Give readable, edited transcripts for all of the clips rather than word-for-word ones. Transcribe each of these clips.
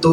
2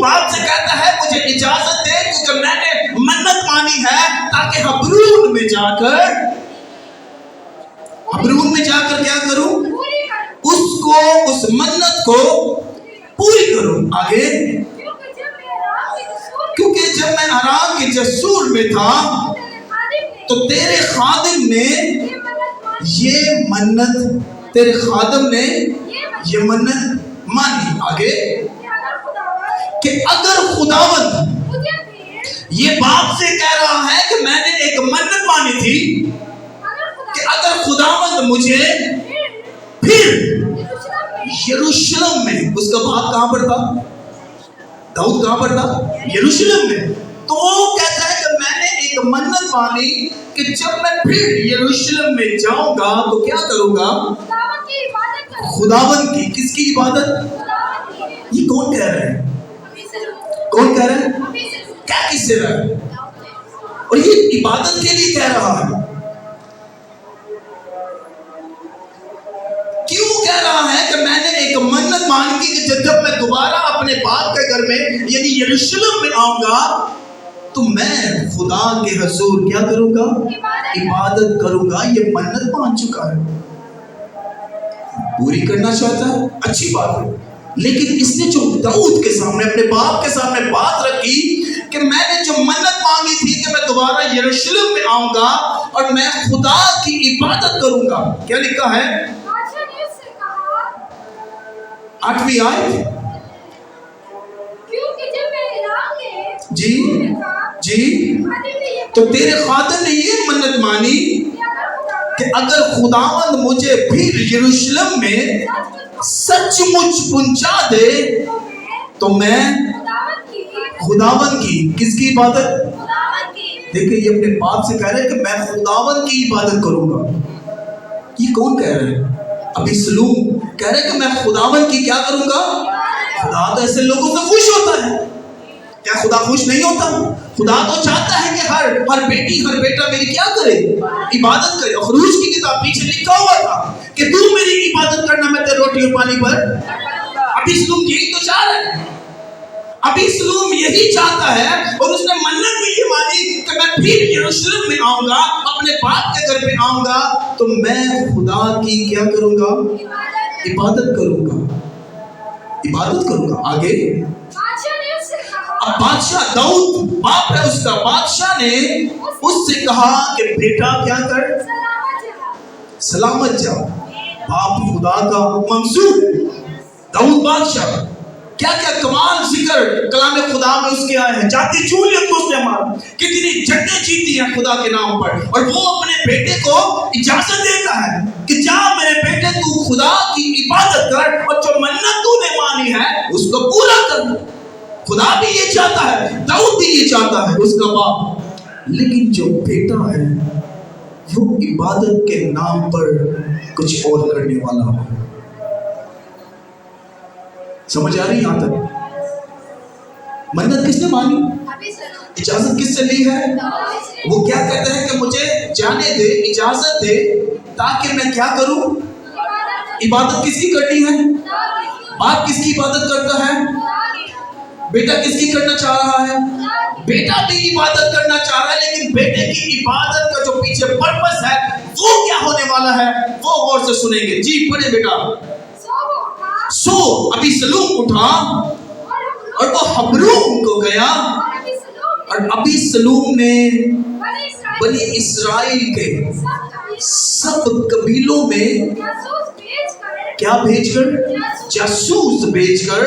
باپ سے کہتا ہے مجھے اجازت دے کیونکہ میں نے منت مانی ہے تاکہ حبرون میں جا کر کیا کروں؟ پوری کر اس منت کو پوری کروں. آگے کیونکہ جب میں حرام کے جسور میں تھا تو تیرے خادم نے یہ منت مانی. آگے کہ اگر خداوند یہ باپ سے کہہ رہا ہے کہ میں نے ایک منت مانی تھی کہ اگر خداوند مجھے پھر یروشلم میں، اس کا باپ کہاں پر تھا؟ داؤد کہاں پر تھا؟ یروشلم میں. تو وہ کہتا ہے کہ میں نے ایک منت مانی کہ جب میں پھر یروشلم میں جاؤں گا تو کیا کروں گا؟ خداوند کی. کس کی عبادت؟ یہ کون کہہ رہا ہے؟ کون کہہ رہا ہے؟ کیا کس سے رہا ہے؟ اور یہ عبادت کے لیے کہہ رہا ہے. کیوں کہہ رہا ہے کہ میں نے ایک منت مان کی کہ جب میں دوبارہ اپنے باپ کے گھر میں یعنی یروشلم میں آؤں گا تو میں خدا کے حضور کیا کروں گا؟ عبادت کروں گا. یہ منت مان چکا ہے، پوری کرنا چاہتا ہے، اچھی بات ہے. لیکن اس نے جو داؤد کے سامنے اپنے باپ کے سامنے بات رکھی کہ میں نے جو منت مانگی تھی کہ میں دوبارہ یروشلم میں آؤں گا اور میں خدا کی عبادت کروں گا. کیا لکھا ہے 8ویں آیت؟ جی تو تیرے خادم نے یہ منت مانی کہ اگر خداوند مجھے پھر یروشلم میں سچ مچ پہنچا دے تو میں خداوند کی. کس کی عبادت؟ دیکھیں یہ اپنے باپ سے کہہ رہے ہیں کہ میں خداوند کی عبادت کروں گا. یہ کون کہہ رہے ہیں؟ ابھی سلوم کہہ رہے ہیں کہ میں خداوند کی کیا کروں گا؟ خدا تو ایسے لوگوں سے خوش ہوتا ہے. کیا خدا خوش نہیں ہوتا؟ خدا تو چاہتا ہے کہ ہر بیٹی ہر بیٹا میری کیا کرے؟ عبادت کرے. خروج کی کتاب پیچھے لکھا ہوا تھا کہ تو میری عبادت کرنا، میں تیرے روٹی اور پانی پر. ابھی سلوم یہی تو چاہ رہا ہے، ابھی سلوم یہی چاہتا ہے. اور اس نے منت بھی یہ مانی کہ میں پھر یروشلم میں آؤں گا، اپنے باپ کے گھر پہ آؤں گا تو میں خدا کی کیا کروں گا؟ عبادت کروں گا. آگے اب بادشاہ داؤد باپ ہے اس کا، بادشاہ نے اس سے کہا کہ بیٹا کیا کر؟ سلامت جا. باپ خدا کا منصور داؤد بادشاہ کیا کیا کمال ذکر کلام خدا میں اس کے آئے ہیں. جاتی چولیت کو اس نے مارا، کتنی جنگیں جیتی ہیں خدا کے نام پر. اور وہ اپنے بیٹے کو اجازت دیتا ہے کہ جا میرے بیٹے تو خدا کی عبادت کر اور جو منت تو نے مانی ہے اس کو پورا کر. خدا بھی یہ چاہتا ہے، داؤد بھی یہ چاہتا ہے، اس کا باپ. لیکن جو بیٹا ہے وہ عبادت کے نام پر کچھ اور کرنے والا ہو. سمجھ آ رہی یہاں تک؟ منت کس نے مانی؟ اجازت کس سے لی ہے؟ وہ کیا کہتا ہے کہ مجھے جانے دے، اجازت دے تاکہ میں کیا کروں؟ عبادت کس کی کرنی ہے؟ باپ کس کی عبادت کرتا ہے؟ بیٹا کس کی کرنا چاہ رہا ہے؟ بیٹا بھی عبادت کرنا چاہ رہا ہے، لیکن بیٹے کی عبادت کا جو پیچھے پرپس ہے وہ کیا ہونے والا ہے وہ غور سے سنیں گے. جی پڑھے بیٹا. سو ابھی سلوم اٹھا اور وہ حبرون کو گیا اور ابھی سلوم نے بنی اسرائیل کے سب قبیلوں میں کیا بھیج کر؟ جاسوس بھیج کر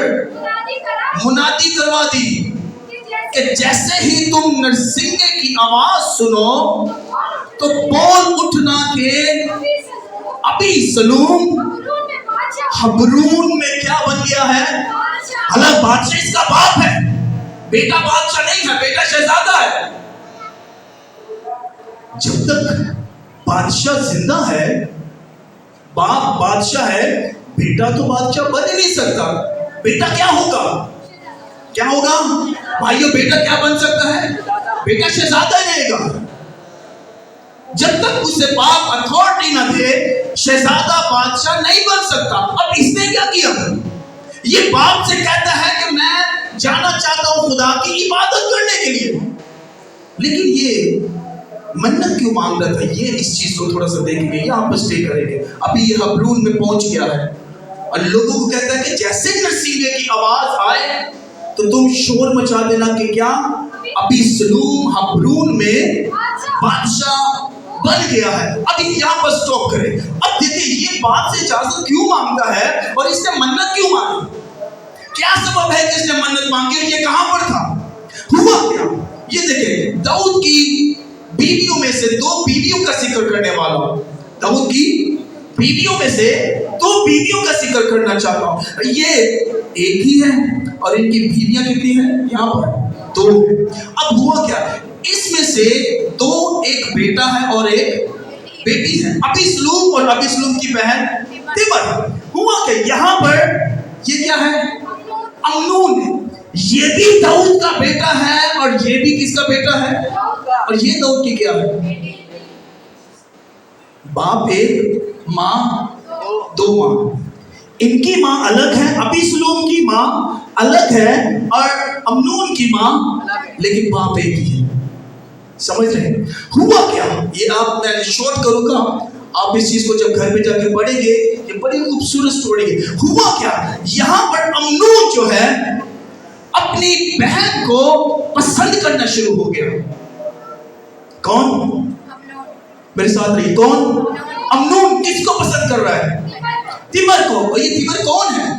منادی کروا دی کہ جیسے ہی تم نرسنگے کی آواز سنو تو بول اٹھنا کہ ابھی سلوم حبرون میں کیا بن گیا ہے؟ حالانکہ بادشاہ اس کا باپ ہے، بیٹا بادشاہ نہیں ہے، بیٹا شہزادہ ہے. جب تک بادشاہ زندہ ہے، باپ بادشاہ ہے، بیٹا تو بادشاہ بن ہی نہیں سکتا. بیٹا کیا ہوگا؟ کیا ہوگا بھائیو؟ بیٹا کیا بن سکتا ہے؟ بیٹا شہزادہ ہی رہے گا. جب تک اسے باپ اتھارٹی نہ دے شہزادہ بادشاہ نہیں بن سکتا. اب اس نے کیا کیا؟ یہ باپ سے کہتا ہے کہ میں جانا چاہتا ہوں خدا کی عبادت کرنے کے لیے. لیکن یہ منت کیوں مانگ رہا تھا؟ یہ اس چیز کو تھوڑا سا دیکھیں گے، یہاں پر اسٹے کریں گے. ابھی یہ حبرون میں پہنچ گیا ہے اور لوگوں کو کہتا ہے کہ جیسے نسیبے کی آواز آئے تو تم شور مچا دینا کہ کیا ابھی سلوم حبرون میں بادشاہ بن گیا ہے. ابھی یہاں پر سٹاپ کریں. اب دیکھیں یہ بات سے اجازت کیوں مانگتا ہے اور اس نے منت کیوں مانگی؟ کیا سبب ہے کہ اس نے منت مانگی اور یہ کہاں پر تھا؟ ہوا کیا؟ یہ دیکھیں داؤد کی بیویوں میں سے 2 بیویوں کا ذکر کرنے والا، داؤد کی بیویوں میں سے 2 بیویوں کا ذکر کرنا چاہتا ہوں. یہ ایک ہی ہے اور ان کی بیویاں کتنی ہیں؟ یہاں پر 2. اب ہوا کیا؟ اس میں سے 2 ایک بیٹا ہے اور ایک بیٹی ہے، ابیسلوم اور ابیسلوم کی بہن تمر. ہوا کہ یہاں پر یہ کیا ہے؟ امنون ہے. یہ بھی داؤد کا بیٹا ہے اور یہ بھی کس کا بیٹا ہے؟ اور یہ داؤد کی کیا ہے؟ باپ ایک ماں 2 ماں. ان کی ماں الگ ہے، ابیسلوم کی ماں الگ ہے اور امنون کی ماں، لیکن باپ ایک ہی ہے. سمجھ رہے ہیں؟ ہوا کیا؟ یہ آپ میں شارٹ کروں گا، آپ اس چیز کو جب گھر میں جا کے پڑھیں گے یہ بڑی خوبصورت سٹوری ہے. ہوا کیا؟ یہاں پر امنون جو ہے اپنی بہن کو پسند کرنا شروع ہو گیا. کون؟ میرے ساتھ رہی. کون؟ امنون. کس کو پسند کر رہا ہے؟ تمر کو. اور یہ تمر کون ہے؟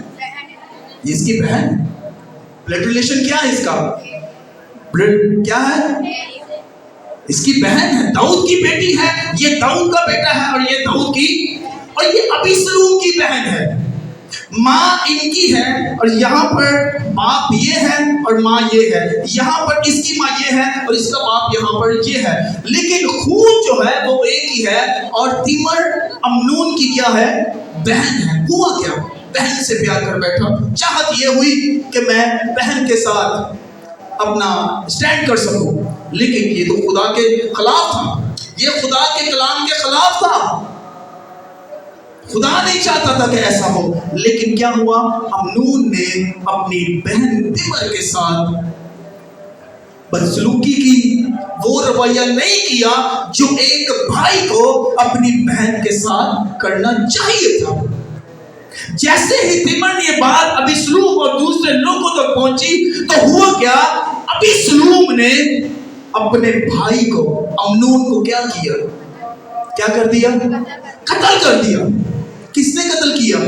یہ اس کی بہن. بلڈ ریلیشن کیا ہے اس کا؟ بلڈ کیا ہے؟ اس کی بہن ہے، داؤد کی بیٹی ہے. یہ داؤد کا بیٹا ہے اور یہ داؤد کی، اور یہ ابیسلوم کی بہن ہے. ماں ان کی ہے اور یہاں پر باپ یہ ہے اور ماں یہ ہے. یہاں پر اس کی ماں یہ ہے اور اس کا باپ یہاں پر یہ ہے. لیکن خون جو ہے وہ ایک ہی ہے اور تمر امنون کی کیا ہے؟ بہن ہے. ہوا کیا؟ بہن سے پیار کر بیٹھا. چاہت یہ ہوئی کہ میں بہن کے ساتھ اپنا سٹینڈ کر سکوں، لیکن یہ تو خدا کے خلاف تھا. یہ خدا کے کلام کے خلاف تھا. خدا نہیں چاہتا تھا کہ ایسا ہو. لیکن کیا ہوا؟ امنون نے اپنی بہن تمر کے ساتھ بدسلوکی کی. وہ رویہ نہیں کیا جو ایک بھائی کو اپنی بہن کے ساتھ کرنا چاہیے تھا. جیسے ہی تمر نے یہ بات ابیسلوم اور دوسرے لوگوں تک پہنچی تو ہوا کیا؟ ابیسلوم نے اپنے بھائی کو امنون کو کیا کیا؟ کیا کر دیا؟ قتل کر دیا. کس نے قتل کیا؟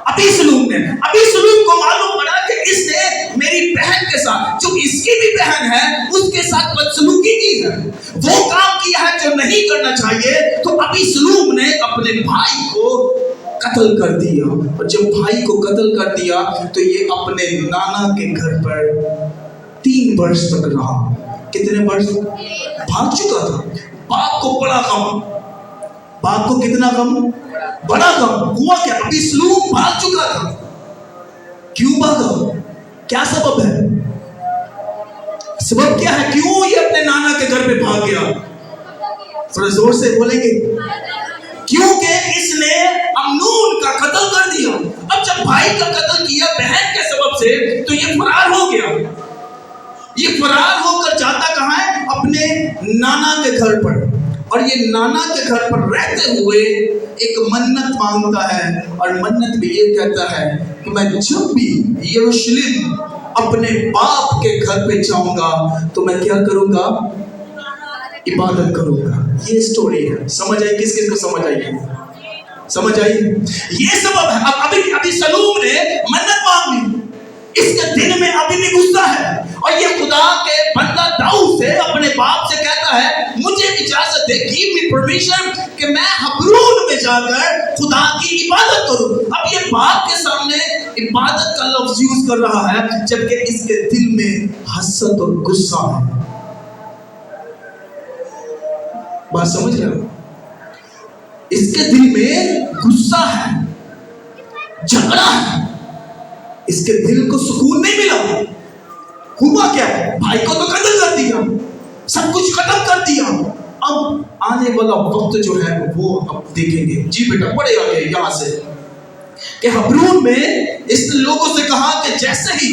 ابیسلوم نے. ابیسلوم کو معلوم پڑا کہ اس نے میری بہن کے ساتھ، جو اس کی بھی بہن ہے، اس کے ساتھ بدسلوکی کی ہے، وہ کام کیا ہے جو نہیں کرنا چاہیے. تو ابیسلوم نے اپنے بھائی کو قتل کر دیا. اور جب بھائی کو قتل کر دیا تو یہ اپنے نانا کے گھر پر 3 برس تک رہا. کتنے برس؟ بھاگ چکا تھا. باپ کو بڑا غم. باپ کو کتنا غم؟ بڑا غم. ہوا کیا؟ ابیسلوم بھاگ چکا تھا. کیوں بھاگا؟ کیا سبب ہے؟ سبب کیا ہے؟ کیوں یہ اپنے نانا کے گھر پہ بھاگ گیا؟ تھوڑا زور سے بولیں گے. کیونکہ اس نے امنون کا قتل کر دیا. اب جب بھائی کا قتل کیا بہن کے سبب سے تو یہ فرار ہو گیا. یہ فرار ہو کر جاتا کہاں ہے؟ اپنے نانا کے گھر پر. اور یہ نانا کے گھر پر رہتے ہوئے ایک منت مانگتا ہے اور منت میں یہ کہتا ہے کہ میں جب بھی یروشلم اپنے باپ کے گھر پہ جاؤں گا تو میں کیا کروں گا؟ عبادت کروں گا. یہ سٹوری ہے. سمجھ آئی؟ کس کس کو سمجھ آئی؟ سمجھ آئی؟ یہ سبب ہے. اب ابیسلوم نے منت مانگ لی. اس کے دل میں ابھی بھی غصہ ہے اور یہ خدا کے بندہ داؤد سے اپنے باپ سے کہتا ہے مجھے اجازت دے، give me permission کہ میں حبرون میں جا کر خدا کی عبادت کروں. اب یہ باپ کے سامنے عبادت کا لفظ یوز کر رہا ہے جبکہ اس کے دل میں حسد اور غصہ ہے. بات سمجھ رہے ہو؟ اس کے دل میں غصہ ہے، جھگڑا ہے. اس کے دل کو سکون نہیں ملا. ہوا کیا؟ بھائی کو تو قتل کر دیا، سب کچھ ختم کر دیا. اب آنے والا وقت جو ہے وہ اب دیکھیں گے. جی بیٹا پڑھے آگے یہاں سے کہ حبرون میں اس نے لوگوں سے کہا کہ جیسے ہی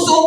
200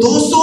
200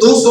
200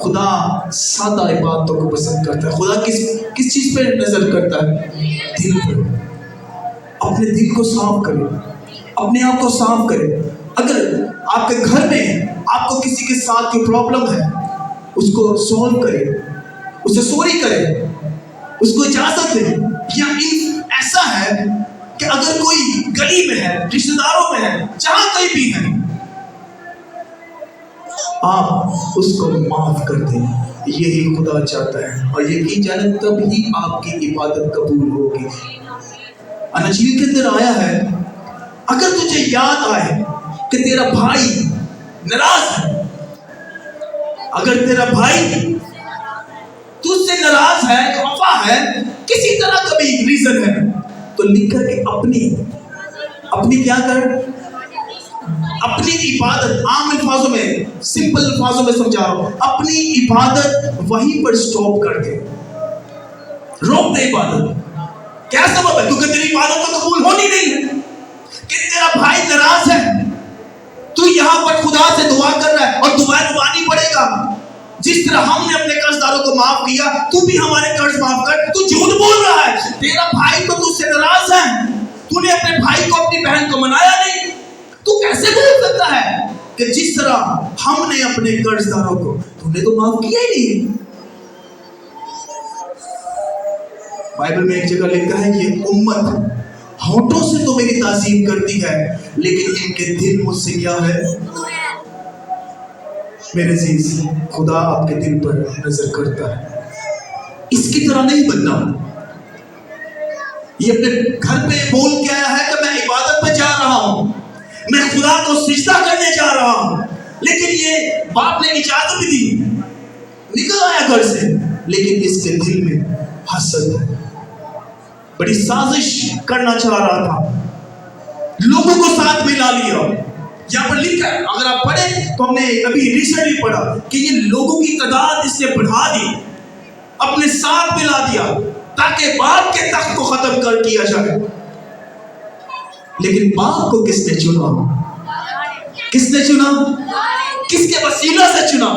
خدا سادہ عبادتوں کو پسند کرتا ہے. خدا کس چیز پہ نظر کرتا ہے؟ دل پر. اپنے دل کو صاف کرے, اپنے آپ کو صاف کرے. اگر آپ کے گھر میں آپ کو کسی کے ساتھ کوئی پرابلم ہے, اس کو سولو کرے, اسے سوری کرے, اس کو اجازت دے. یا ایسا ہے کہ اگر کوئی گلی میں ہے, رشتہ داروں میں ہے, جہاں کہیں بھی ہے, آپ اس کو معاف کر دیں. یہی خدا چاہتا ہے, اور یقین جانے تب ہی آپ کی عبادت قبول ہوگی. انجیل کے اندر آیا ہے, اگر تجھے یاد آئے کہ تیرا بھائی ناراض ہے, اگر تیرا بھائی تجھ سے ناراض ہے, خفا ہے, کسی طرح کا بھی ریزن ہے, تو لکھ کر کے اپنی کیا کر, اپنی عبادت, عام الفاظوں میں, سمپل الفاظوں میں سمجھا رہا ہوں, اپنی عبادت وہیں پر سٹاپ کر دے, روک دے عبادت. کیا سبب ہے؟ کیونکہ تیری عبادت تو قبول ہونی نہیں ہے. کہ تیرا بھائی ناراض ہے, تو یہاں پر خدا سے دعا کر رہا ہے, اور دعائیں مانی پڑے گا. جس طرح ہم نے اپنے قرض داروں کو معاف کیا, تو بھی ہمارے قرض معاف کر. تو جھوٹ بول رہا ہے, تیرا بھائی تو تجھ سے ناراض ہے, تو نے اپنے بھائی کو, اپنی بہن کو منایا نہیں. تو کیسے بول سکتا ہے کہ جس طرح ہم نے اپنے قرض داروں کو, تو نے تو معاف کیا ہی نہیں. بائبل میں ایک جگہ لکھا ہے, یہ امت ہونٹوں سے تو میری تعظیم کرتی ہے, لیکن ان کے دل مجھ سے کیا ہے. میرے عزیز, خدا آپ کے دل پر نظر کرتا ہے. اس کی طرح نہیں بننا. یہ اپنے گھر پہ بول کے آیا ہے کہ میں عبادت پہ جا رہا ہوں, میں خدا کو سجدہ کرنے جا رہا ہوں, لیکن یہ باپ نے اجازت بھی دی, نکل آیا گھر سے, لیکن اس کے دل میں حسد ہے, بڑی سازش کرنا چاہ رہا تھا, لوگوں کو ساتھ ملا لیا. یہاں پر لکھا ہے, اگر آپ پڑھیں تو ہم نے ابھی ریسنٹلی پڑھا کہ یہ لوگوں کی تعداد اس نے بڑھا دی, اپنے ساتھ ملا دیا, تاکہ باپ کے تخت کو ختم کر دیا جائے. لیکن باپ کو کس نے چنا؟ کس نے چنا؟ کس کے وسیلہ سے چنا؟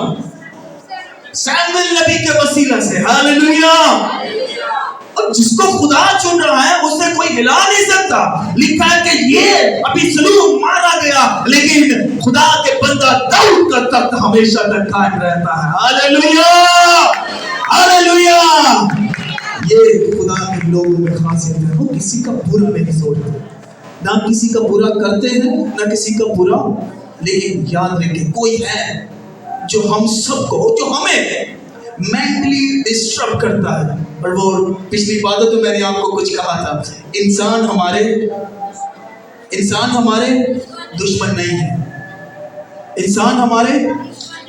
سیموئیل نبی کے وسیلہ سے. ہاللیلویہ. اور جس کو خدا چن رہا ہے, اسے کوئی ہلا نہیں سکتا. لکھا ہے کہ یہ ابھی سلوم مارا گیا, لیکن خدا کے بندہ داؤد کا تخت ہمیشہ تک قائم رہتا ہے. ہاللیلویہ, ہاللیلویہ. یہ خدا کے لوگوں میں خاصیت ہے, وہ کسی کا برا نہیں سوچتے, نہ کسی کا برا کرتے ہیں, نہ کسی کا برا. لیکن یاد رکھیں, کوئی ہے جو ہم سب کو, جو ہمیں مینٹلی ڈسٹرب کرتا ہے. اور وہ پچھلی عبادت میں نے آپ کو کچھ کہا تھا, انسان ہمارے دشمن نہیں ہے. انسان ہمارے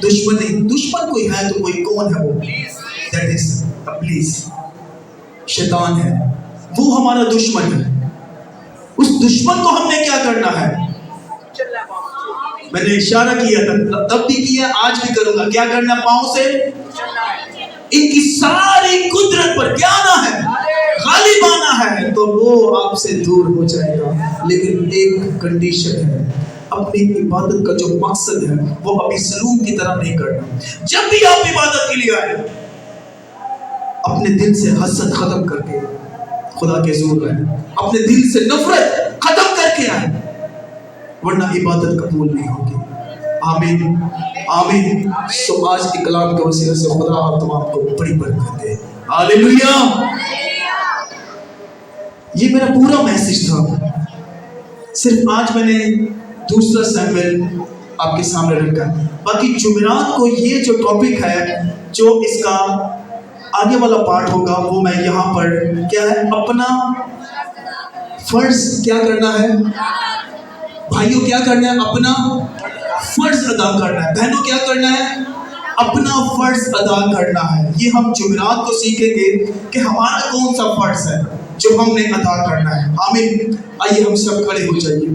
دشمن نہیں. دشمن کوئی ہے تو کوئی کون ہے؟ وہ دیٹ از ابلیس, شیطان ہے. وہ ہمارا دشمن ہے. اس دشمن کو ہم نے کیا کرنا ہے؟ میں نے اشارہ کیا تھا, تب بھی کیا, آج بھی کروں گا. کیا کرنا؟ پاؤں سے ان کی ساری قدرت پر کیا آنا ہے؟ غالب آنا ہے. تو وہ آپ سے دور ہو جائے گا. لیکن ایک کنڈیشن ہے, اپنی عبادت کا جو مقصد ہے وہ ابھی سلوم کی طرح نہیں کرنا. جب بھی آپ عبادت کے لیے آئے, اپنے دل سے حسد ختم کر کے خدا کے حضور میں, اپنے دل سے نفرت ختم کر کے آئے, ورنہ عبادت قبول نہیں ہوگی. آمین, آمین. سو آج کے کلام کے وسیلے سے خدا آپ تمام کو بڑی برکت دے. ہاللیلویہ. یہ میرا پورا میسج تھا. صرف آج میں نے دوسرا سیموئیل آپ کے سامنے رکھا. باقی جمعرات کو یہ جو ٹاپک ہے, جو اس کا آگے والا پارٹ ہوگا, وہ میں یہاں پر کیا ہے, اپنا فرض کیا کرنا ہے. بھائیوں کیا کرنا ہے؟ اپنا فرض ادا کرنا ہے. بہنوں کیا کرنا ہے؟ اپنا فرض ادا کرنا ہے. یہ ہم جمعرات کو سیکھیں گے کہ ہمارا کون سا فرض ہے جو ہم نے ادا کرنا ہے. آمین. آئیے ہم سب کھڑے ہو جائیے.